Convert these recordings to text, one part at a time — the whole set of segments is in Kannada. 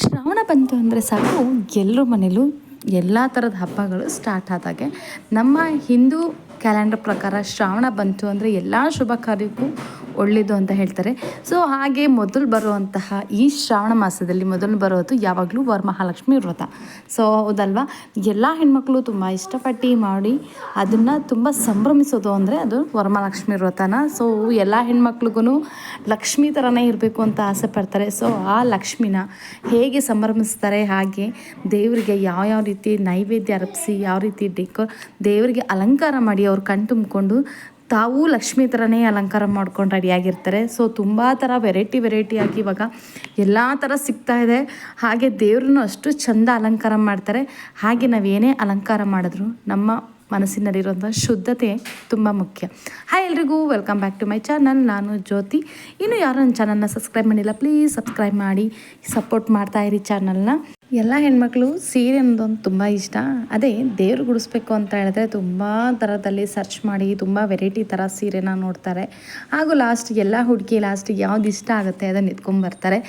ಶ್ರಾವಣ ಬಂತು ಅಂದರೆ ಸಾಕು ಎಲ್ಲರ ಮನೇಲೂ ಎಲ್ಲ ಥರದ ಹಬ್ಬಗಳು ಸ್ಟಾರ್ಟ್ ಆದಾಗೆ ನಮ್ಮ ಹಿಂದೂ ಕ್ಯಾಲೆಂಡರ್ ಪ್ರಕಾರ ಶ್ರಾವಣ ಬಂತು ಅಂದರೆ ಎಲ್ಲ ಶುಭ ಕಾರ್ಯಕ್ಕೂ ಒಳ್ಳೆಯದು ಅಂತ ಹೇಳ್ತಾರೆ. ಸೊ ಹಾಗೆ ಮೊದಲು ಬರುವಂತಹ ಈ ಶ್ರಾವಣ ಮಾಸದಲ್ಲಿ ಮೊದಲು ಬರೋದು ಯಾವಾಗಲೂ ವರಮಹಾಲಕ್ಷ್ಮಿ ವ್ರತ. ಸೊ ಹೌದಲ್ವಾ, ಎಲ್ಲ ಹೆಣ್ಮಕ್ಳು ತುಂಬ ಇಷ್ಟಪಟ್ಟು ಮಾಡಿ ಅದನ್ನು ತುಂಬ ಸಂಭ್ರಮಿಸೋದು ಅಂದರೆ ಅದು ವರಮಹಾಲಕ್ಷ್ಮಿ ವ್ರತನ. ಸೊ ಎಲ್ಲ ಹೆಣ್ಮಕ್ಳಿಗೂ ಲಕ್ಷ್ಮಿ ಥರನೇ ಇರಬೇಕು ಅಂತ ಆಸೆ ಪಡ್ತಾರೆ. ಸೊ ಆ ಲಕ್ಷ್ಮಿನ ಹೇಗೆ ಸಂಭ್ರಮಿಸ್ತಾರೆ, ಹಾಗೆ ದೇವರಿಗೆ ಯಾವ ರೀತಿ ನೈವೇದ್ಯ ಅರ್ಪಿಸಿ, ಯಾವ ರೀತಿ ದೇವರಿಗೆ ಅಲಂಕಾರ ಮಾಡಿ ಅವ್ರು ಕಣ್ ತುಂಬಿಕೊಂಡು ತಾವು ಲಕ್ಷ್ಮಿ ಥರನೇ ಅಲಂಕಾರ ಮಾಡ್ಕೊಂಡು ರೆಡಿಯಾಗಿರ್ತಾರೆ. ಸೊ ತುಂಬ ಥರ ವೆರೈಟಿಯಾಗಿ ಇವಾಗ ಎಲ್ಲ ಥರ ಸಿಗ್ತಾ ಇದೆ. ಹಾಗೆ ದೇವ್ರನ್ನೂ ಅಷ್ಟು ಚೆಂದ ಅಲಂಕಾರ ಮಾಡ್ತಾರೆ. ಹಾಗೆ ನಾವೇನೇ ಅಲಂಕಾರ ಮಾಡಿದ್ರು ನಮ್ಮ ಮನಸ್ಸಿನಲ್ಲಿರುವಂಥ ಶುದ್ಧತೆ ತುಂಬ ಮುಖ್ಯ. ಹಾಯ್ ಎಲ್ರಿಗೂ, welcome back to my channel. ನಾನು ಜ್ಯೋತಿ. ಇನ್ನು ಯಾರು ನನ್ನ ಚಾನಲ್ನ ಸಬ್ಸ್ಕ್ರೈಬ್ ಮಾಡಿಲ್ಲ, ಪ್ಲೀಸ್ ಸಬ್ಸ್ಕ್ರೈಬ್ ಮಾಡಿ ಸಪೋರ್ಟ್ ಮಾಡ್ತಾಯಿರಿ ಚಾನಲ್ನ. ಎಲ್ಲ ಹೆಣ್ಮಕ್ಳು ಸೀರೆ ಅನ್ನೋದೊಂದು ತುಂಬ ಇಷ್ಟ. ಅದೇ ದೇವ್ರು ಗುಡಿಸ್ಬೇಕು ಅಂತ ಹೇಳಿದ್ರೆ ತುಂಬ ಥರದಲ್ಲಿ ಸರ್ಚ್ ಮಾಡಿ ತುಂಬ ವೆರೈಟಿ ಥರ ಸೀರೆನ ನೋಡ್ತಾರೆ. ಹಾಗೂ ಎಲ್ಲ ಹುಡುಗಿ ಲಾಸ್ಟಿಗೆ ಯಾವ್ದು ಇಷ್ಟ ಆಗುತ್ತೆ ಅದನ್ನು ಎತ್ಕೊಂಡ್ಬರ್ತಾರೆ.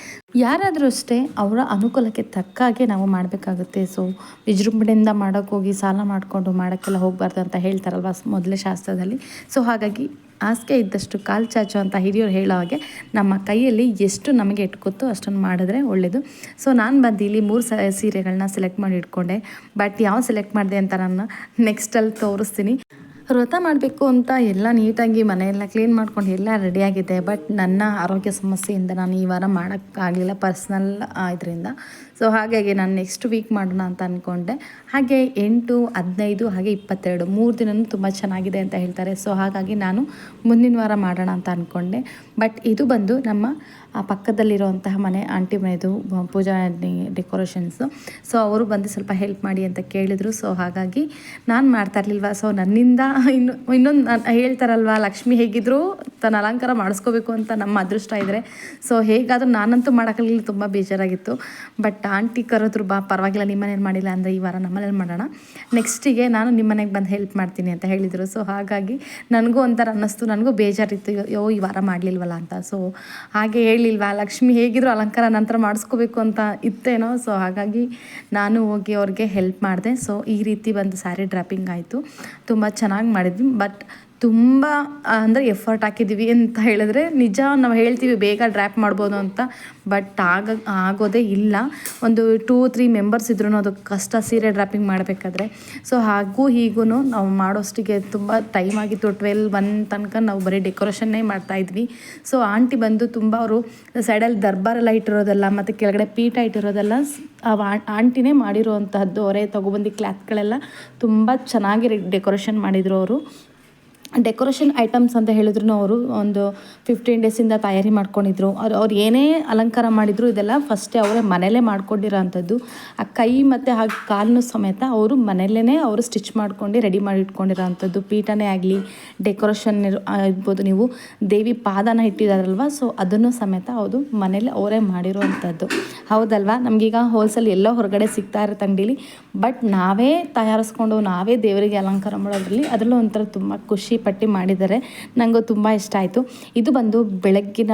ಯಾರಾದರೂ ಅಷ್ಟೇ ಅವರ ಅನುಕೂಲಕ್ಕೆ ತಕ್ಕ ಹಾಗೆ ನಾವು ಮಾಡಬೇಕಾಗುತ್ತೆ. ಸೊ ವಿಜೃಂಭಣೆಯಿಂದ ಮಾಡೋಕ್ಕೋಗಿ ಸಾಲ ಮಾಡಿಕೊಂಡು ಮಾಡೋಕ್ಕೆಲ್ಲ ಹೋಗಬಾರ್ದು ಅಂತ ಹೇಳ್ತಾರಲ್ವ ಮೊದಲೇ ಶಾಸ್ತ್ರದಲ್ಲಿ. ಸೊ ಹಾಗಾಗಿ ಹಾಸಿಗೆ ಇದ್ದಷ್ಟು ಕಾಲು ಚಾಚು ಅಂತ ಹಿರಿಯರು ಹೇಳೋ ಹಾಗೆ ನಮ್ಮ ಕೈಯಲ್ಲಿ ಎಷ್ಟು ನಮಗೆ ಇಟ್ಕೊತ್ತೋ ಅಷ್ಟನ್ನು ಮಾಡಿದ್ರೆ ಒಳ್ಳೆಯದು. ಸೊ ನಾನು ಬಂದು ಇಲ್ಲಿ 3 ಸೀರೆಗಳನ್ನ ಸೆಲೆಕ್ಟ್ ಮಾಡಿ ಇಟ್ಕೊಂಡೆ. ಬಟ್ ಯಾವ ಸೆಲೆಕ್ಟ್ ಮಾಡಿದೆ ಅಂತ ನಾನು ನೆಕ್ಸ್ಟಲ್ಲಿ ತೋರಿಸ್ತೀನಿ. ವ್ರತ ಮಾಡಬೇಕು ಅಂತ ಎಲ್ಲ ನೀಟಾಗಿ ಮನೆಯೆಲ್ಲ ಕ್ಲೀನ್ ಮಾಡ್ಕೊಂಡು ಎಲ್ಲ ರೆಡಿಯಾಗಿದೆ. ಬಟ್ ನನ್ನ ಆರೋಗ್ಯ ಸಮಸ್ಯೆಯಿಂದ ನಾನು ಈ ವಾರ ಮಾಡೋಕ್ಕಾಗಲಿಲ್ಲ, ಪರ್ಸ್ನಲ್ ಇದರಿಂದ. ಸೊ ಹಾಗಾಗಿ ನಾನು ನೆಕ್ಸ್ಟ್ ವೀಕ್ ಮಾಡೋಣ ಅಂತ ಅಂದ್ಕೊಂಡೆ. ಹಾಗೆ 8, 15 ಹಾಗೆ 22 3 ದಿನವೂ ತುಂಬ ಚೆನ್ನಾಗಿದೆ ಅಂತ ಹೇಳ್ತಾರೆ. ಸೊ ಹಾಗಾಗಿ ನಾನು ಮುಂದಿನ ವಾರ ಮಾಡೋಣ ಅಂತ ಅಂದ್ಕೊಂಡೆ. ಬಟ್ ಇದು ಬಂದು ನಮ್ಮ ಪಕ್ಕದಲ್ಲಿರುವಂತಹ ಮನೆ ಆಂಟಿ ಮನೆಯದು ಪೂಜಾ ಡೆಕೋರೇಷನ್ಸು. ಸೊ ಅವರು ಬಂದು ಸ್ವಲ್ಪ ಹೆಲ್ಪ್ ಮಾಡಿ ಅಂತ ಕೇಳಿದರು. ಸೊ ಹಾಗಾಗಿ ನಾನು ಮಾಡ್ತಾ ಇರಲಿಲ್ವ. ಸೊ ನನ್ನಿಂದ ಇನ್ನೊಂದು ಹೇಳ್ತಾರಲ್ವ, ಲಕ್ಷ್ಮಿ ಹೇಗಿದ್ರು ತನ್ನ ಅಲಂಕಾರ ಮಾಡಿಸ್ಕೋಬೇಕು ಅಂತ ನಮ್ಮ ಅದೃಷ್ಟ ಇದ್ದರೆ. ಸೊ ಹೇಗಾದರೂ ನಾನಂತೂ ಮಾಡೋಕ್ಕಾಗಲಿಲ್ಲ, ತುಂಬ ಬೇಜಾರಾಗಿತ್ತು. ಬಟ್ ಆಂಟಿ ಕರೆದ್ರು, ಬಾ ಪರವಾಗಿಲ್ಲ, ನಿಮ್ಮ ಮನೇಲಿ ಮಾಡಿಲ್ಲ ಅಂದರೆ ಈ ವಾರ ನಮ್ಮ ಮನೇಲಿ ಮಾಡೋಣ, ನೆಕ್ಸ್ಟಿಗೆ ನಾನು ನಿಮ್ಮ ಮನೆಗೆ ಬಂದು ಹೆಲ್ಪ್ ಮಾಡ್ತೀನಿ ಅಂತ ಹೇಳಿದರು. ಸೊ ಹಾಗಾಗಿ ನನಗೂ ಒಂಥರ ಅನ್ನಿಸ್ತು, ನನಗೂ ಬೇಜಾರಿತ್ತು, ಈ ವಾರ ಮಾಡಲಿಲ್ವಲ್ಲ ಅಂತ. ಸೊ ಹಾಗೆ ಹೇಳಿಲ್ವಾ, ಲಕ್ಷ್ಮಿ ಹೇಗಿದ್ರು ಅಲಂಕಾರ ನಂತರ ಮಾಡಿಸ್ಕೋಬೇಕು ಅಂತ ಇತ್ತೇನೋ. ಸೊ ಹಾಗಾಗಿ ನಾನು ಹೋಗಿ ಅವ್ರಿಗೆ ಹೆಲ್ಪ್ ಮಾಡಿದೆ. ಸೊ ಈ ರೀತಿ ಒಂದು ಸ್ಯಾರಿ ಡ್ರಾಪಿಂಗ್ ಆಯಿತು, ತುಂಬ ಚೆನ್ನಾಗಿ ಮಾಡಿದ್ವಿ. ಬಟ್ ತುಂಬ ಅಂದರೆ ಎಫರ್ಟ್ ಹಾಕಿದ್ದೀವಿ ಅಂತ ಹೇಳಿದ್ರೆ ನಿಜ. ನಾವು ಹೇಳ್ತೀವಿ ಬೇಗ ಡ್ರ್ಯಾಪ್ ಮಾಡ್ಬೋದು ಅಂತ, ಬಟ್ ಆಗೋದೇ ಇಲ್ಲ. ಒಂದು 2-3 ಮೆಂಬರ್ಸ್ ಇದ್ರೂ ಅದು ಕಷ್ಟ ಸೀರೆ ಡ್ರಾಪಿಂಗ್ ಮಾಡಬೇಕಾದ್ರೆ. ಸೊ ಹಾಗೂ ಹೀಗೂ ನಾವು ಮಾಡೋಷ್ಟಿಗೆ ತುಂಬ ಟೈಮ್ ಆಗಿತ್ತು. 12-1 ತನಕ ನಾವು ಬರೀ ಡೆಕೋರೇಷನ್ನೇ ಮಾಡ್ತಾಯಿದ್ವಿ. ಸೊ ಆಂಟಿ ಬಂದು ತುಂಬ ಅವರು ಸೈಡಲ್ಲಿ ದರ್ಬಾರೆಲ್ಲ ಇಟ್ಟಿರೋದೆಲ್ಲ ಮತ್ತು ಕೆಳಗಡೆ ಪೀಠ ಇಟ್ಟಿರೋದೆಲ್ಲ ಆಂಟಿನೇ ಮಾಡಿರುವಂತಹದ್ದು. ಅವರೇ ತೊಗೊಬಂದು ಕ್ಲಾತ್ಗಳೆಲ್ಲ ತುಂಬ ಚೆನ್ನಾಗಿ ಡೆಕೋರೇಷನ್ ಮಾಡಿದರು ಅವರು. ಡೆಕೋರೇಷನ್ ಐಟಮ್ಸ್ ಅಂತ ಹೇಳಿದ್ರು ಅವರು ಒಂದು 15 ಡೇಸಿಂದ ತಯಾರಿ ಮಾಡ್ಕೊಂಡಿದ್ರು. ಅವ್ರು ಏನೇ ಅಲಂಕಾರ ಮಾಡಿದ್ರು ಇದೆಲ್ಲ ಫಸ್ಟೇ ಅವರೇ ಮನೆಯಲ್ಲೇ ಮಾಡ್ಕೊಂಡಿರೋ ಅಂಥದ್ದು. ಆ ಕೈ ಮತ್ತು ಹಾಗೆ ಕಾಲನ್ನು ಸಮೇತ ಅವರು ಮನೆಯಲ್ಲೇ ಅವರು ಸ್ಟಿಚ್ ಮಾಡ್ಕೊಂಡು ರೆಡಿ ಮಾಡಿ ಇಟ್ಕೊಂಡಿರೋ ಅಂಥದ್ದು. ಪೀಠನೇ ಆಗಲಿ, ಡೆಕೋರೇಷನ್ ಇರ್ಬೋದು, ನೀವು ದೇವಿ ಪಾದನ ಇಟ್ಟಿದ್ದಾರಲ್ವ, ಸೊ ಅದನ್ನು ಸಮೇತ ಅವರು ಮನೇಲಿ ಅವರೇ ಮಾಡಿರುವಂಥದ್ದು. ಹೌದಲ್ವಾ, ನಮಗೀಗ ಹೋಲ್ಸೇಲ್ ಎಲ್ಲೋ ಹೊರಗಡೆ ಸಿಗ್ತಾ ಇರುತ್ತೆ ಅಂಗಡೀಲಿ. ಬಟ್ ನಾವೇ ತಯಾರಿಸ್ಕೊಂಡು ನಾವೇ ದೇವರಿಗೆ ಅಲಂಕಾರ ಮಾಡೋದ್ರಲ್ಲಿ ಅದರಲ್ಲೂ ಒಂಥರ ತುಂಬ ಖುಷಿ ಪಟ್ಟಿ ಮಾಡಿದ್ದಾರೆ. ನನಗೂ ತುಂಬ ಇಷ್ಟ ಆಯಿತು. ಇದು ಬಂದು ಬೆಳಗ್ಗಿನ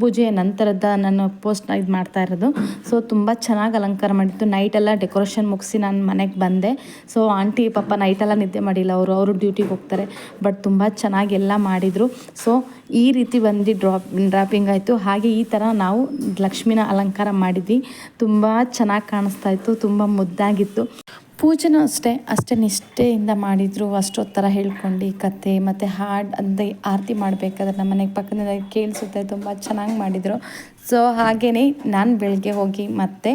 ಪೂಜೆಯ ನಂತರದ ನನ್ನ ಪೋಸ್ಟ್ನ ಇದು ಮಾಡ್ತಾ ಇರೋದು. ಸೊ ತುಂಬ ಚೆನ್ನಾಗಿ ಅಲಂಕಾರ ಮಾಡಿತ್ತು. ನೈಟೆಲ್ಲ ಡೆಕೋರೇಷನ್ ಮುಗಿಸಿ ನಾನು ಮನೆಗೆ ಬಂದೆ. ಸೊ ಆಂಟಿ ಪಾಪ ನೈಟೆಲ್ಲ ನಿದ್ದೆ ಮಾಡಿಲ್ಲ, ಅವರು ಡ್ಯೂಟಿಗೆ ಹೋಗ್ತಾರೆ. ಬಟ್ ತುಂಬ ಚೆನ್ನಾಗಿ ಎಲ್ಲ ಮಾಡಿದರು. ಸೊ ಈ ರೀತಿ ಬಂದು ಡ್ರಾಪಿಂಗ್ ಆಯಿತು. ಹಾಗೆ ಈ ಥರ ನಾವು ಲಕ್ಷ್ಮಿನ ಅಲಂಕಾರ ಮಾಡಿದ್ವಿ. ತುಂಬ ಚೆನ್ನಾಗಿ ಕಾಣಿಸ್ತಾ ಇತ್ತು, ತುಂಬ ಮುದ್ದಾಗಿತ್ತು. ಪೂಜೆನೂ ಅಷ್ಟೇ ನಿಷ್ಠೆಯಿಂದ ಮಾಡಿದರು. ಅಷ್ಟೊತ್ತರ ಹೇಳ್ಕೊಂಡು ಕತೆ ಮತ್ತು ಹಾಡು ಅಂದರೆ ಆರತಿ ಮಾಡಬೇಕಾದ್ರೆ ನಮ್ಮ ಮನೆಗೆ ಪಕ್ಕದಿಂದ ಕೇಳಿಸುತ್ತೆ, ತುಂಬ ಚೆನ್ನಾಗಿ ಮಾಡಿದರು. ಸೊ ಹಾಗೆಯೇ ನಾನು ಬೆಳಗ್ಗೆ ಹೋಗಿ ಮತ್ತೆ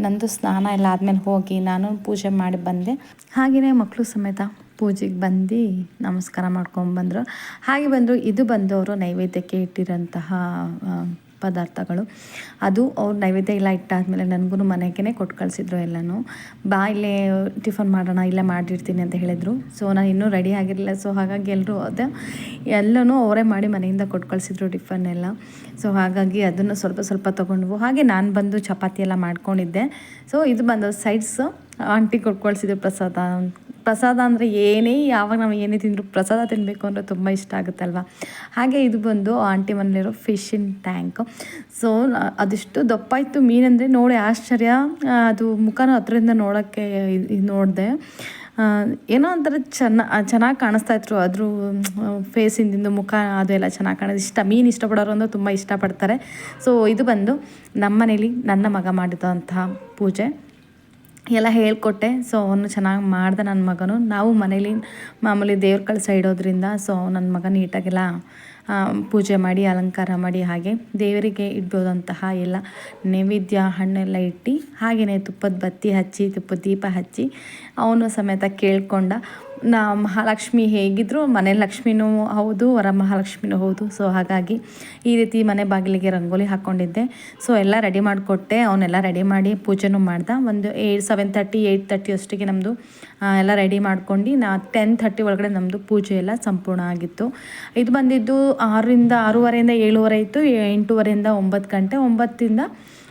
ನಂದು ಸ್ನಾನ ಎಲ್ಲ ಆದಮೇಲೆ ಹೋಗಿ ನಾನು ಪೂಜೆ ಮಾಡಿ ಬಂದೆ. ಹಾಗೆಯೇ ಮಕ್ಕಳು ಸಮೇತ ಪೂಜೆಗೆ ಬಂದು ನಮಸ್ಕಾರ ಮಾಡ್ಕೊಂಡ್ಬಂದರು. ಹಾಗೆ ಬಂದರು. ಇದು ಬಂದು ಅವರು ನೈವೇದ್ಯಕ್ಕೆ ಇಟ್ಟಿರೋಂತಹ ಪದಾರ್ಥಗಳು. ಅದು ಅವ್ರು ನೈವೇದ್ಯ ಎಲ್ಲ ಇಟ್ಟಾದಮೇಲೆ ನನಗೂ ಮನೆಗೇ ಕೊಟ್ಟು ಕಳಿಸಿದ್ರು ಎಲ್ಲನೂ. ಬಾ ಇಲ್ಲೇ ಟಿಫನ್ ಮಾಡೋಣ, ಇಲ್ಲೇ ಮಾಡಿರ್ತೀನಿ ಅಂತ ಹೇಳಿದರು. ಸೊ ನಾನು ಇನ್ನೂ ರೆಡಿ ಆಗಿರಲಿಲ್ಲ. ಸೊ ಹಾಗಾಗಿ ಎಲ್ಲನೂ ಅವರೇ ಮಾಡಿ ಮನೆಯಿಂದ ಕೊಟ್ಟು ಕಳಿಸಿದ್ರು ಟಿಫನ್ ಎಲ್ಲ. ಸೊ ಹಾಗಾಗಿ ಅದನ್ನು ಸ್ವಲ್ಪ ತೊಗೊಂಡ್ವು. ಹಾಗೆ ನಾನು ಬಂದು ಚಪಾತಿ ಎಲ್ಲ ಮಾಡ್ಕೊಂಡಿದ್ದೆ. ಸೊ ಇದು ಬಂದು ಸೈಡ್ಸ್ ಆಂಟಿ ಕೊಟ್ಟು ಕಳಿಸಿದ್ರು ಪ್ರಸಾದ ಪ್ರಸಾದ ಅಂದರೆ ಯಾವಾಗ ನಾವು ಏನೇ ತಿಂದರೂ ಪ್ರಸಾದ ತಿನ್ನಬೇಕು ಅಂದರೆ ತುಂಬ ಇಷ್ಟ ಆಗುತ್ತಲ್ವ. ಹಾಗೆ ಇದು ಬಂದು ಆಂಟಿ ಮನೇಲಿರೋ ಫಿಶಿನ್ ಟ್ಯಾಂಕ್. ಸೊ ಅದಿಷ್ಟು ದಪ್ಪ ಇತ್ತು ಮೀನಂದರೆ ನೋಡಿ ಆಶ್ಚರ್ಯ. ಅದು ಮುಖನ ಹತ್ರದಿಂದ ನೋಡೋಕ್ಕೆ ನೋಡಿದೆ, ಏನೋ ಒಂಥರ ಚೆನ್ನಾಗಿ ಕಾಣಿಸ್ತಾಯಿದ್ರು. ಅದ್ರ ಫೇಸಿಂದ ಮುಖ ಅದೆಲ್ಲ ಚೆನ್ನಾಗಿ ಕಾಣೋದು ಮೀನು ಇಷ್ಟಪಡೋರು ಅಂದರೆ ತುಂಬ ಇಷ್ಟಪಡ್ತಾರೆ. ಸೊ ಇದು ಬಂದು ನಮ್ಮ ಮನೇಲಿ ನನ್ನ ಮಗ ಮಾಡಿದಂತಹ ಪೂಜೆ ಎಲ್ಲ ಹೇಳ್ಕೊಟ್ಟೆ. ಸೊ ಅವನು ಚೆನ್ನಾಗಿ ಮಾಡ್ದೆ ನನ್ನ ಮಗನು. ನಾವು ಮನೇಲಿ ಮಾಮೂಲಿ ದೇವ್ರ ಕಳಸ ಇಡೋದ್ರಿಂದ ಸೊ ನನ್ನ ಮಗ ನೀಟಾಗೆಲ್ಲ ಪೂಜೆ ಮಾಡಿ ಅಲಂಕಾರ ಮಾಡಿ ಹಾಗೆ ದೇವರಿಗೆ ಇಡ್ಬೋದಂತಹ ಎಲ್ಲ ನೈವೇದ್ಯ ಹಣ್ಣೆಲ್ಲ ಇಟ್ಟು ಹಾಗೆಯೇ ತುಪ್ಪದ ಬತ್ತಿ ಹಚ್ಚಿ ತುಪ್ಪದ ದೀಪ ಹಚ್ಚಿ ಅವನು ಸಮೇತ ಕೇಳ್ಕೊಂಡ. ಮಹಾಲಕ್ಷ್ಮಿ ಹೇಗಿದ್ದರೂ ಮನೆ ಲಕ್ಷ್ಮಿನೂ ಹೌದು, ವರಮಹಾಲಕ್ಷ್ಮಿನೂ ಹೌದು. ಸೊ ಹಾಗಾಗಿ ಈ ರೀತಿ ಮನೆ ಬಾಗಿಲಿಗೆ ರಂಗೋಲಿ ಹಾಕ್ಕೊಂಡಿದ್ದೆ. ಸೊ ಎಲ್ಲ ರೆಡಿ ಮಾಡಿಕೊಟ್ಟೆ. ಅವನ್ನೆಲ್ಲ ರೆಡಿ ಮಾಡಿ ಪೂಜೆನೂ ಮಾಡ್ದೆ. ಒಂದು 7:30 8:30 ಅಷ್ಟಿಗೆ ನಮ್ಮದು ಎಲ್ಲ ರೆಡಿ ಮಾಡ್ಕೊಂಡು 10:30 ಒಳಗಡೆ ನಮ್ಮದು ಪೂಜೆ ಎಲ್ಲ ಸಂಪೂರ್ಣ ಆಗಿತ್ತು. ಇದು ಬಂದಿದ್ದು 6ರಿಂದ 6:30 7:30 ಇತ್ತು. 8:30 9 ಗಂಟೆ, 9:30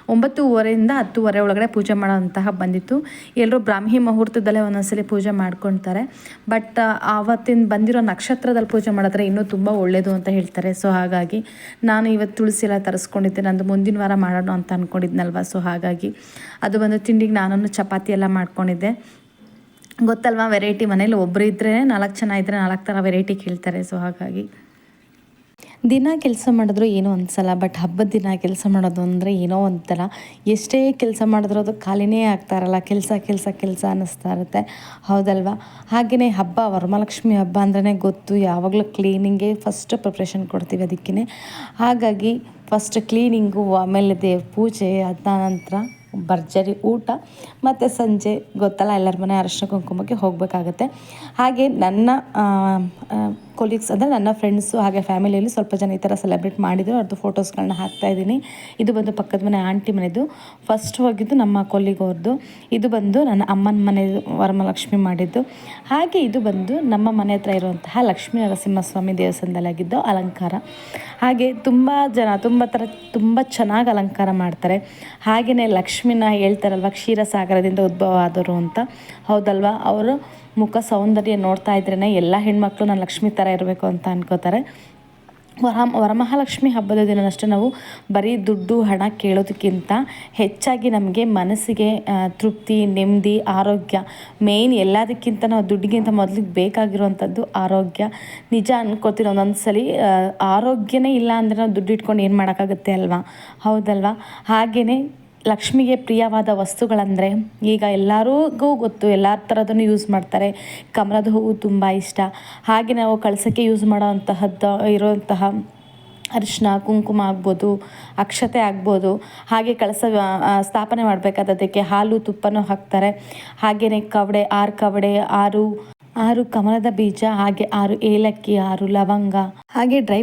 10:00 ಒಳಗಡೆ ಪೂಜೆ ಮಾಡೋಂತಹ ಬಂದಿತ್ತು. ಎಲ್ಲರೂ ಬ್ರಾಹ್ಮಿ ಮುಹೂರ್ತದಲ್ಲೇ ಒಂದೊಂದ್ಸಲಿ ಪೂಜೆ ಮಾಡ್ಕೊತಾರೆ. ಬಟ್ ಆವತ್ತಿನ ಬಂದಿರೋ ನಕ್ಷತ್ರದಲ್ಲಿ ಪೂಜೆ ಮಾಡಿದ್ರೆ ಇನ್ನೂ ತುಂಬ ಒಳ್ಳೆಯದು ಅಂತ ಹೇಳ್ತಾರೆ. ಸೊ ಹಾಗಾಗಿ ನಾನು ಇವತ್ತು ತುಳಸಿ ಎಲ್ಲ ತರಿಸ್ಕೊಂಡಿದ್ದೆ. ನಂದು ಮುಂದಿನ ವಾರ ಮಾಡೋಣ ಅಂತ ಅಂದ್ಕೊಂಡಿದ್ನಲ್ವ. ಸೊ ಹಾಗಾಗಿ ಅದು ಬಂದು ತಿಂಡಿಗೆ ನಾನು ಚಪಾತಿ ಎಲ್ಲ ಮಾಡ್ಕೊಂಡಿದ್ದೆ. ಗೊತ್ತಲ್ವ, ವೆರೈಟಿ ಮನೇಲಿ ಒಬ್ಬರು ಇದ್ದರೆ 4 ಜನ ಇದ್ದರೆ 4 ಥರ ವೆರೈಟಿ ಕೇಳ್ತಾರೆ. ಸೊ ಹಾಗಾಗಿ ದಿನ ಕೆಲಸ ಮಾಡಿದ್ರು ಏನೋ ಅನಿಸಲ್ಲ, ಬಟ್ ಹಬ್ಬದ ದಿನ ಕೆಲಸ ಮಾಡೋದು ಅಂದರೆ ಏನೋ ಒಂಥರ. ಎಷ್ಟೇ ಕೆಲಸ ಮಾಡಿದ್ರೂ ಅದು ಖಾಲಿನೇ ಆಗ್ತಾ ಇರಲ್ಲ, ಕೆಲಸ ಅನ್ನಿಸ್ತಾ ಇರುತ್ತೆ, ಹೌದಲ್ವ. ಹಾಗೆಯೇ ಹಬ್ಬ ವರಮಹಾಲಕ್ಷ್ಮಿ ಹಬ್ಬ ಅಂದ್ರೇ ಗೊತ್ತು, ಯಾವಾಗಲೂ ಕ್ಲೀನಿಂಗ್ಗೆ ಫಸ್ಟ್ ಪ್ರಿಪ್ರೇಷನ್ ಕೊಡ್ತೀವಿ ಅದಕ್ಕೇ. ಹಾಗಾಗಿ ಫಸ್ಟ್ ಕ್ಲೀನಿಂಗು, ಆಮೇಲೆ ದೇವ್ರ ಪೂಜೆ, ಅದಾದ ನಂತರ ಭರ್ಜರಿ ಊಟ, ಮತ್ತು ಸಂಜೆ ಗೊತ್ತಲ್ಲ ಎಲ್ಲರ ಮನೆ ಅರಿಶಿನ ಕುಂಕುಮಕ್ಕೆ ಹೋಗಬೇಕಾಗತ್ತೆ. ಹಾಗೆ ನನ್ನ ಕೊಲೀಗ್ಸ್ ಅಂದರೆ ನನ್ನ ಫ್ರೆಂಡ್ಸು ಹಾಗೆ ಫ್ಯಾಮಿಲಿಯಲ್ಲಿ ಸ್ವಲ್ಪ ಜನ ಈ ಥರ ಸೆಲೆಬ್ರೇಟ್ ಮಾಡಿದ್ರು. ಅವ್ರದ್ದು ಫೋಟೋಸ್ಗಳನ್ನ ಹಾಕ್ತಾಯಿದ್ದೀನಿ. ಇದು ಬಂದು ಪಕ್ಕದ ಮನೆ ಆಂಟಿ ಮನೆದು. ಫಸ್ಟ್ ಹೋಗಿದ್ದು ನಮ್ಮ ಕೊಲ್ಲಿಗ್ ಅವ್ರದ್ದು. ಇದು ಬಂದು ನನ್ನ ಅಮ್ಮನ ಮನೆ ವರಮಹಾಲಕ್ಷ್ಮಿ ಮಾಡಿದ್ದು. ಹಾಗೆ ಇದು ಬಂದು ನಮ್ಮ ಮನೆ ಹತ್ರ ಇರುವಂತಹ ಲಕ್ಷ್ಮೀ ನರಸಿಂಹಸ್ವಾಮಿ ದೇವಸ್ಥಾನದಲ್ಲಾಗಿದ್ದು ಅಲಂಕಾರ. ಹಾಗೆ ತುಂಬ ಚೆನ್ನಾಗಿ ಅಲಂಕಾರ ಮಾಡ್ತಾರೆ. ಹಾಗೆಯೇ ಲಕ್ಷ್ಮಿನ ಹೇಳ್ತಾರಲ್ವ ಕ್ಷೀರಸಾಗರದಿಂದ ಉದ್ಭವ ಆದರು ಅಂತ, ಹೌದಲ್ವ. ಅವರು ಮುಖ ಸೌಂದರ್ಯ ನೋಡ್ತಾ ಇದ್ರೇ ಎಲ್ಲ ಹೆಣ್ಮಕ್ಳು ನಾನು ಲಕ್ಷ್ಮಿ ಥರ ಇರಬೇಕು ಅಂತ ಅನ್ಕೋತಾರೆ. ವರಮಹಾಲಕ್ಷ್ಮಿ ಹಬ್ಬದ ದಿನವಷ್ಟೇ ನಾವು ಬರೀ ದುಡ್ಡು ಹಣ ಕೇಳೋದಕ್ಕಿಂತ ಹೆಚ್ಚಾಗಿ ನಮಗೆ ಮನಸ್ಸಿಗೆ ತೃಪ್ತಿ, ನೆಮ್ಮದಿ, ಆರೋಗ್ಯ ಮೇಯ್ನ್. ಎಲ್ಲದಕ್ಕಿಂತ ನಾವು ದುಡ್ಡಿಗಿಂತ ಮೊದಲಿಗೆ ಬೇಕಾಗಿರುವಂಥದ್ದು ಆರೋಗ್ಯ. ನಿಜ ಅನ್ಕೋತೀನಿ ಒಂದೊಂದು ಸಲ ಆರೋಗ್ಯನೇ ಇಲ್ಲ ಅಂದರೆ ನಾವು ದುಡ್ಡು ಇಟ್ಕೊಂಡು ಏನು ಮಾಡೋಕ್ಕಾಗುತ್ತೆ ಅಲ್ವಾ, ಹೌದಲ್ವಾ. ಹಾಗೆಯೇ ಲಕ್ಷ್ಮಿಗೆ ಪ್ರಿಯವಾದ ವಸ್ತುಗಳಂದರೆ ಈಗ ಎಲ್ಲರಿಗೂ ಗೊತ್ತು, ಎಲ್ಲ ಥರದನ್ನು ಯೂಸ್ ಮಾಡ್ತಾರೆ. ಕಮಲದ ಹೂವು ತುಂಬ ಇಷ್ಟ. ಹಾಗೆ ನಾವು ಕಳಸಕ್ಕೆ ಯೂಸ್ ಇರುವಂತಹ ಅರಿಶಿನ ಕುಂಕುಮ ಆಗ್ಬೋದು, ಅಕ್ಷತೆ ಆಗ್ಬೋದು. ಹಾಗೆ ಕಳಸ ಸ್ಥಾಪನೆ ಮಾಡಬೇಕಾದದಕ್ಕೆ ಹಾಲು ತುಪ್ಪನೂ ಹಾಕ್ತಾರೆ. ಹಾಗೆಯೇ ಕವಡೆ 6 ಕವಡೆ, 6 ಕಮಲದ ಬೀಜ, ಹಾಗೆ 6 ಏಲಕ್ಕಿ, 6 ಲವಂಗ, ಹಾಗೆ ಡ್ರೈ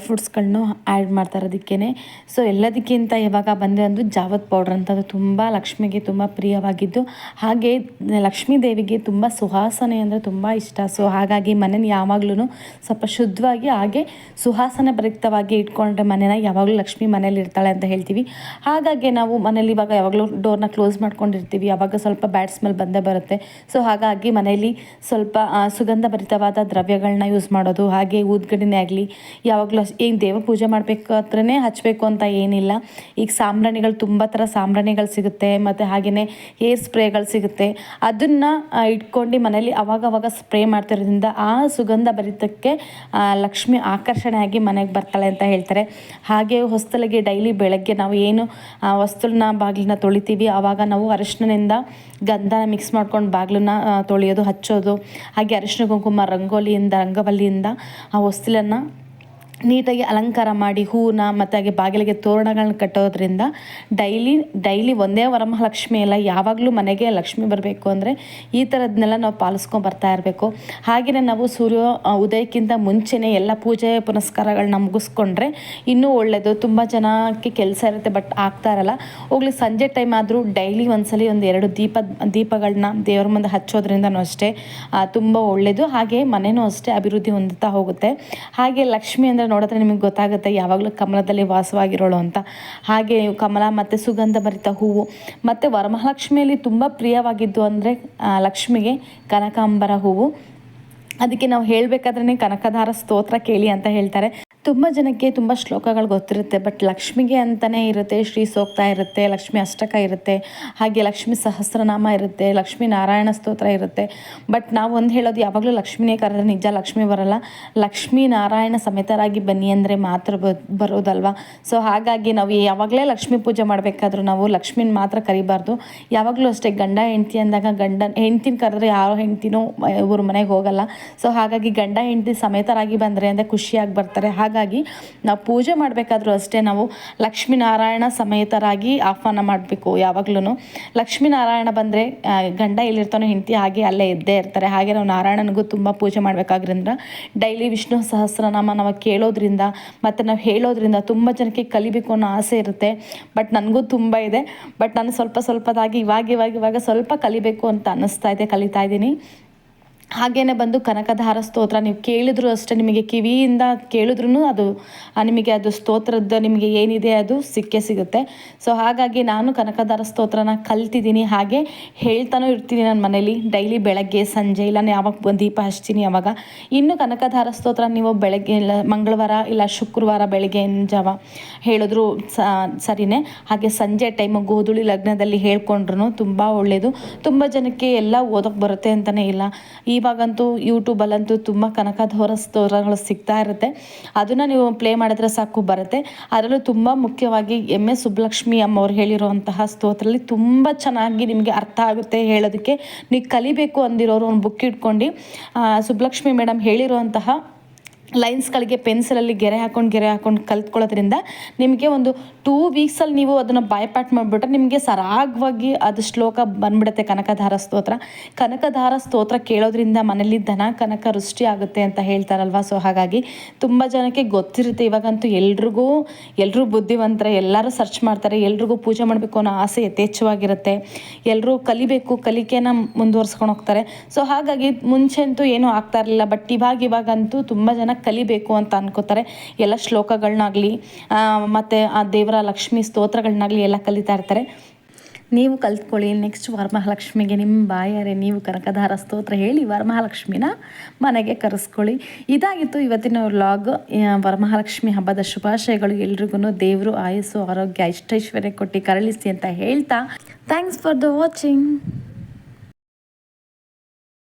ಫ್ರೂಟ್ಸ್ಗಳನ್ನು ಆ್ಯಡ್ ಮಾಡ್ತಾರೆ ಅದಕ್ಕೇ. ಸೊ ಎಲ್ಲದಕ್ಕಿಂತ ಇವಾಗ ಬಂದರೆ ಒಂದು ಜಾವತ್ ಪೌಡ್ರ್ ಅಂತ, ಅದು ತುಂಬ ಲಕ್ಷ್ಮಿಗೆ ತುಂಬ ಪ್ರಿಯವಾಗಿದ್ದು. ಹಾಗೆ ಲಕ್ಷ್ಮೀ ದೇವಿಗೆ ತುಂಬ ಸುವಾಸನೆ ಅಂದರೆ ತುಂಬ ಇಷ್ಟ. ಸೊ ಹಾಗಾಗಿ ಮನೇನ ಯಾವಾಗ್ಲೂ ಸ್ವಲ್ಪ ಶುದ್ಧವಾಗಿ ಹಾಗೆ ಸುವಾಸನೆ ಭರಿತವಾಗಿ ಇಟ್ಕೊಂಡ್ರೆ ಮನೇನ ಯಾವಾಗಲೂ ಲಕ್ಷ್ಮಿ ಮನೇಲಿ ಇರ್ತಾಳೆ ಅಂತ ಹೇಳ್ತೀವಿ. ಹಾಗಾಗಿ ನಾವು ಮನೇಲಿ ಇವಾಗ ಯಾವಾಗಲೂ ಡೋರ್ನ ಕ್ಲೋಸ್ ಮಾಡ್ಕೊಂಡಿರ್ತೀವಿ, ಆವಾಗ ಸ್ವಲ್ಪ ಬ್ಯಾಡ್ ಸ್ಮೆಲ್ ಬಂದೇ ಬರುತ್ತೆ. ಸೊ ಹಾಗಾಗಿ ಮನೇಲಿ ಸ್ವಲ್ಪ ಸುಗಂಧ ಭರಿತವಾದ ದ್ರವ್ಯಗಳನ್ನ ಯೂಸ್ ಮಾಡೋದು. ಹಾಗೆ ಊದ್ಗಡ್ಡಿನೇ ಆಗಲಿ ಯಾವಾಗಲೂ ಏನು ದೇವ್ರ ಪೂಜೆ ಮಾಡಬೇಕಾದ್ರೇ ಹಚ್ಚಬೇಕು ಅಂತ ಏನಿಲ್ಲ. ಈಗ ಸಾಂಬ್ರಾಣಿಗಳು ತುಂಬ ಥರ ಸಾಂಬ್ರಾಣಿಗಳು ಸಿಗುತ್ತೆ, ಮತ್ತು ಹಾಗೆಯೇ ಹೇರ್ ಸ್ಪ್ರೇಗಳು ಸಿಗುತ್ತೆ. ಅದನ್ನು ಇಟ್ಕೊಂಡು ಮನೇಲಿ ಅವಾಗವಾಗ ಸ್ಪ್ರೇ ಮಾಡ್ತಿರೋದ್ರಿಂದ ಆ ಸುಗಂಧ ಭರಿತಕ್ಕೆ ಲಕ್ಷ್ಮಿ ಆಕರ್ಷಣೆ ಆಗಿ ಮನೆಗೆ ಬರ್ತಾಳೆ ಅಂತ ಹೇಳ್ತಾರೆ. ಹಾಗೆ ಹೊಸ್ತಲಿಗೆ ಡೈಲಿ ಬೆಳಗ್ಗೆ ನಾವು ಏನು ವಸ್ತುನ ಬಾಗಿಲನ್ನ ತೊಳಿತೀವಿ, ಆವಾಗ ನಾವು ಅರಿಶಿನಿಂದ ಗಂಧನ ಮಿಕ್ಸ್ ಮಾಡ್ಕೊಂಡು ಬಾಗಿಲನ್ನ ತೊಳೆಯೋದು, ಹಚ್ಚೋದು. ಹಾಗೆ ಅರಿಶಿನ ಕುಂಕುಮ ರಂಗವಲ್ಲಿಯಿಂದ ಆ ಹೊಸ್ತಿಲನ್ನು ನೀಟಾಗಿ ಅಲಂಕಾರ ಮಾಡಿ ಹೂವನ್ನ ಮತ್ತು ಹಾಗೆ ಬಾಗಿಲಿಗೆ ತೋರಣಗಳನ್ನ ಕಟ್ಟೋದ್ರಿಂದ ಡೈಲಿ ಒಂದೇ ವರಮಹಾಲಕ್ಷ್ಮಿ ಎಲ್ಲ ಯಾವಾಗಲೂ ಮನೆಗೆ ಲಕ್ಷ್ಮಿ ಬರಬೇಕು ಅಂದರೆ ಈ ಥರದನ್ನೆಲ್ಲ ನಾವು ಪಾಲಿಸ್ಕೊಂಡು ಬರ್ತಾ ಇರಬೇಕು. ಹಾಗೆಯೇ ನಾವು ಸೂರ್ಯ ಉದಯಕ್ಕಿಂತ ಮುಂಚೆನೇ ಎಲ್ಲ ಪೂಜೆ ಪುನಸ್ಕಾರಗಳನ್ನ ಮುಗಿಸ್ಕೊಂಡ್ರೆ ಇನ್ನೂ ಒಳ್ಳೆಯದು. ತುಂಬ ಜನಕ್ಕೆ ಕೆಲಸ ಇರುತ್ತೆ, ಬಟ್ ಆಗ್ತಾ ಇರಲ್ಲ. ಹೋಗ್ಲಿ ಸಂಜೆ ಟೈಮ್ ಆದರೂ ಡೈಲಿ ಒಂದ್ಸಲಿ 1-2 ದೀಪಗಳನ್ನ ದೇವ್ರ ಮುಂದೆ ಹಚ್ಚೋದ್ರಿಂದನೂ ಅಷ್ಟೇ ತುಂಬ ಒಳ್ಳೆಯದು. ಹಾಗೆ ಮನೆಯೂ ಅಷ್ಟೇ ಅಭಿವೃದ್ಧಿ ಹೊಂದುತ್ತಾ ಹೋಗುತ್ತೆ. ಹಾಗೆ ಲಕ್ಷ್ಮಿ ಅಂದರೆ ಅಂದರೆ ನೋಡಿದ್ರೆ ನಿಮಗೆ ಗೊತ್ತಾಗುತ್ತೆ ಯಾವಾಗಲೂ ಕಮಲದಲ್ಲಿ ವಾಸವಾಗಿರೋಳು ಅಂತ. ಹಾಗೆ ಕಮಲ ಮತ್ತು ಸುಗಂಧ ಭರಿತ ಹೂವು ಮತ್ತು ವರಮಹಾಲಕ್ಷ್ಮಿಯಲ್ಲಿ ತುಂಬ ಪ್ರಿಯವಾಗಿದ್ದು ಅಂದರೆ ಲಕ್ಷ್ಮಿಗೆ ಕನಕಾಂಬರ ಹೂವು. ಅದಕ್ಕೆ ನಾವು ಹೇಳಬೇಕಾದ್ರೆ ಕನಕಧಾರ ಸ್ತೋತ್ರ ಕೇಳಿ ಅಂತ ಹೇಳ್ತಾರೆ. ತುಂಬ ಜನಕ್ಕೆ ತುಂಬ ಶ್ಲೋಕಗಳು ಗೊತ್ತಿರುತ್ತೆ, ಬಟ್ ಲಕ್ಷ್ಮಿಗೆ ಅಂತಲೇ ಇರುತ್ತೆ. ಶ್ರೀ ಸೂಕ್ತ ಇರುತ್ತೆ, ಲಕ್ಷ್ಮಿ ಅಷ್ಟಕ ಇರುತ್ತೆ, ಹಾಗೆ ಲಕ್ಷ್ಮಿ ಸಹಸ್ರನಾಮ ಇರುತ್ತೆ, ಲಕ್ಷ್ಮೀ ನಾರಾಯಣ ಸ್ತೋತ್ರ ಇರುತ್ತೆ. ಬಟ್ ನಾವು ಒಂದು ಹೇಳೋದು ಯಾವಾಗಲೂ ಲಕ್ಷ್ಮಿನೇ ಕರೆದ್ರೆ ನಿಜ ಲಕ್ಷ್ಮಿ ಬರಲ್ಲ, ಲಕ್ಷ್ಮೀ ನಾರಾಯಣ ಸಮೇತರಾಗಿ ಬನ್ನಿ ಅಂದರೆ ಮಾತ್ರ ಬರೋದಲ್ವ. ಸೊ ಹಾಗಾಗಿ ನಾವು ಯಾವಾಗಲೇ ಲಕ್ಷ್ಮೀ ಪೂಜೆ ಮಾಡಬೇಕಾದ್ರೂ ನಾವು ಲಕ್ಷ್ಮಿನ ಮಾತ್ರ ಕರಿಬಾರ್ದು. ಯಾವಾಗಲೂ ಅಷ್ಟೇ ಗಂಡ ಹೆಂಡತಿ ಅಂದಾಗ ಹೆಂಡ್ತಿನ ಕರೆದ್ರೆ ಯಾರೋ ಹೆಂಡ್ತಿನೂ ಇವ್ರ ಮನೆಗೆ ಹೋಗಲ್ಲ. ಸೊ ಹಾಗಾಗಿ ಗಂಡ ಹೆಂಡತಿ ಸಮೇತರಾಗಿ ಬಂದರೆ ಅಂದರೆ ಖುಷಿಯಾಗಿ ಬರ್ತಾರೆ. ಹಾಗಾಗಿ ನಾವು ಪೂಜೆ ಮಾಡಬೇಕಾದ್ರೂ ಅಷ್ಟೇ ನಾವು ಲಕ್ಷ್ಮೀನಾರಾಯಣ ಸಮೇತರಾಗಿ ಆಹ್ವಾನ ಮಾಡಬೇಕು. ಯಾವಾಗ್ಲೂ ಲಕ್ಷ್ಮೀನಾರಾಯಣ ಬಂದರೆ ಗಂಡ ಎಲ್ಲಿರ್ತಾನೋ ಹೆಂಡತಿ ಹಾಗೆ ಅಲ್ಲೇ ಇದ್ದೇ ಇರ್ತಾರೆ. ಹಾಗೆ ನಾವು ನಾರಾಯಣನಿಗೂ ತುಂಬ ಪೂಜೆ ಮಾಡಬೇಕಾದ್ರಿಂದ ಡೈಲಿ ವಿಷ್ಣು ಸಹಸ್ರನಾಮ ನಾವು ಕೇಳೋದ್ರಿಂದ ಮತ್ತು ನಾವು ಹೇಳೋದ್ರಿಂದ ತುಂಬ ಜನಕ್ಕೆ ಕಲಿಬೇಕು ಅನ್ನೋ ಆಸೆ ಇರುತ್ತೆ. ಬಟ್ ನನಗೂ ತುಂಬ ಇದೆ, ಬಟ್ ನಾನು ಸ್ವಲ್ಪದಾಗಿ ಇವಾಗ ಸ್ವಲ್ಪ ಕಲಿಬೇಕು ಅಂತ ಅನ್ನಿಸ್ತಾ ಇದೆ, ಕಲಿತಾ ಇದ್ದೀನಿ. ಹಾಗೇ ಬಂದು ಕನಕಧಾರ ಸ್ತೋತ್ರ ನೀವು ಕೇಳಿದ್ರು ಅಷ್ಟೇ, ನಿಮಗೆ ಕಿವಿಯಿಂದ ಕೇಳಿದ್ರೂ ಅದು ನಿಮಗೆ ಅದು ಸ್ತೋತ್ರದ ನಿಮಗೆ ಏನಿದೆ ಅದು ಸಿಗುತ್ತೆ. ಸೊ ಹಾಗಾಗಿ ನಾನು ಕನಕಧಾರ ಸ್ತೋತ್ರನ ಕಲ್ತಿದ್ದೀನಿ, ಹಾಗೆ ಹೇಳ್ತಾನೂ ಇರ್ತೀನಿ ನನ್ನ ಮನೇಲಿ ಡೈಲಿ ಬೆಳಗ್ಗೆ ಸಂಜೆ, ಇಲ್ಲ ಯಾವಾಗ ದೀಪ ಹಚ್ತೀನಿ ಅವಾಗ. ಇನ್ನು ಕನಕಧಾರ ಸ್ತೋತ್ರ ನೀವು ಬೆಳಗ್ಗೆ ಇಲ್ಲ ಮಂಗಳವಾರ ಇಲ್ಲ ಶುಕ್ರವಾರ ಬೆಳಗ್ಗೆ ಜಾವ ಹೇಳಿದ್ರು ಸರಿನೇ. ಹಾಗೆ ಸಂಜೆ ಟೈಮು ಗೋಧೂಳಿ ಲಗ್ನದಲ್ಲಿ ಹೇಳ್ಕೊಂಡ್ರು ತುಂಬ ಒಳ್ಳೆಯದು. ತುಂಬ ಜನಕ್ಕೆ ಎಲ್ಲ ಓದೋಕ್ಕೆ ಬರುತ್ತೆ ಅಂತಲೇ ಇಲ್ಲ. ಇವಾಗಂತೂ ಯೂಟ್ಯೂಬಲ್ಲಂತೂ ತುಂಬ ಕನಕಧಾರ ಸ್ತೋತ್ರಗಳು ಸಿಗ್ತಾ ಇರುತ್ತೆ, ಅದನ್ನು ನೀವು ಪ್ಲೇ ಮಾಡಿದ್ರೆ ಸಾಕು ಬರುತ್ತೆ. ಅದರಲ್ಲೂ ತುಂಬ ಮುಖ್ಯವಾಗಿ MS ಸುಬ್ಬಲಕ್ಷ್ಮಿ ಅಮ್ಮವ್ರು ಹೇಳಿರೋಂತಹ ಸ್ತೋತ್ರದಲ್ಲಿ ತುಂಬ ಚೆನ್ನಾಗಿ ನಿಮಗೆ ಅರ್ಥ ಆಗುತ್ತೆ ಹೇಳೋದಕ್ಕೆ. ನೀವು ಕಲಿಬೇಕು ಅಂದಿರೋರು ಒಂದು ಬುಕ್ ಇಟ್ಕೊಂಡು ಸುಬ್ಬಲಕ್ಷ್ಮಿ ಮೇಡಮ್ ಹೇಳಿರೋಂತಹ ಲೈನ್ಸ್ಗಳಿಗೆ ಪೆನ್ಸಿಲಲ್ಲಿ ಗೆರೆ ಹಾಕೊಂಡು ಕಲ್ತ್ಕೊಳ್ಳೋದ್ರಿಂದ ನಿಮಗೆ ಒಂದು 2 ವೀಕ್ಸಲ್ಲಿ ನೀವು ಅದನ್ನು ಬಾಯ್ಪಾಟ್ ಮಾಡಿಬಿಟ್ರೆ ನಿಮಗೆ ಸರಾಗವಾಗಿ ಅದು ಶ್ಲೋಕ ಬಂದ್ಬಿಡುತ್ತೆ. ಕನಕಧಾರ ಸ್ತೋತ್ರ ಕೇಳೋದ್ರಿಂದ ಮನೇಲಿ ಧನ ಕನಕ ವೃಷ್ಟಿ ಆಗುತ್ತೆ ಅಂತ ಹೇಳ್ತಾರಲ್ವ. ಸೊ ಹಾಗಾಗಿ ತುಂಬ ಜನಕ್ಕೆ ಗೊತ್ತಿರುತ್ತೆ. ಇವಾಗಂತೂ ಎಲ್ಲರೂ ಬುದ್ಧಿವಂತರೆ, ಎಲ್ಲರೂ ಸರ್ಚ್ ಮಾಡ್ತಾರೆ, ಎಲ್ರಿಗೂ ಪೂಜೆ ಮಾಡಬೇಕು ಅನ್ನೋ ಆಸೆ ಯಥೇಚ್ಛವಾಗಿರುತ್ತೆ. ಎಲ್ಲರೂ ಕಲಿಕೆನ ಮುಂದುವರ್ಸ್ಕೊಂಡು ಹೋಗ್ತಾರೆ. ಸೊ ಹಾಗಾಗಿ ಮುಂಚೆ ಅಂತೂ ಏನೂ ಆಗ್ತಾ ಇರಲಿಲ್ಲ, ಬಟ್ ಇವಾಗಂತೂ ತುಂಬ ಜನ ಕಲಿಬೇಕು ಅಂತ ಅನ್ಕೋತಾರೆ. ಎಲ್ಲ ಶ್ಲೋಕಗಳನ್ನಾಗಲಿ ಮತ್ತು ಆ ದೇವರ ಲಕ್ಷ್ಮಿ ಸ್ತೋತ್ರಗಳನ್ನಾಗಲಿ ಎಲ್ಲ ಕಲಿತಾ ಇರ್ತಾರೆ. ನೀವು ಕಲ್ತ್ಕೊಳ್ಳಿ. ನೆಕ್ಸ್ಟ್ ವರಮಹಾಲಕ್ಷ್ಮಿಗೆ ನಿಮ್ಮ ಬಾಯಾರೆ ನೀವು ಕನಕಧಾರ ಸ್ತೋತ್ರ ಹೇಳಿ ವರಮಹಾಲಕ್ಷ್ಮಿನ ಮನೆಗೆ ಕರೆಸ್ಕೊಳ್ಳಿ. ಇದಾಗಿತ್ತು ಇವತ್ತಿನ ವ್ಲಾಗ್. ವರಮಹಾಲಕ್ಷ್ಮಿ ಹಬ್ಬದ ಶುಭಾಶಯಗಳು ಎಲ್ರಿಗೂ. ದೇವರು ಆಯುಸ್ಸು ಆರೋಗ್ಯ ಇಷ್ಟೈಶ್ವರ್ಯ ಕೊಟ್ಟು ಕರಳಿಸಿ ಅಂತ ಹೇಳ್ತಾ ಥ್ಯಾಂಕ್ಸ್ ಫಾರ್ ದ ವಾಚಿಂಗ್.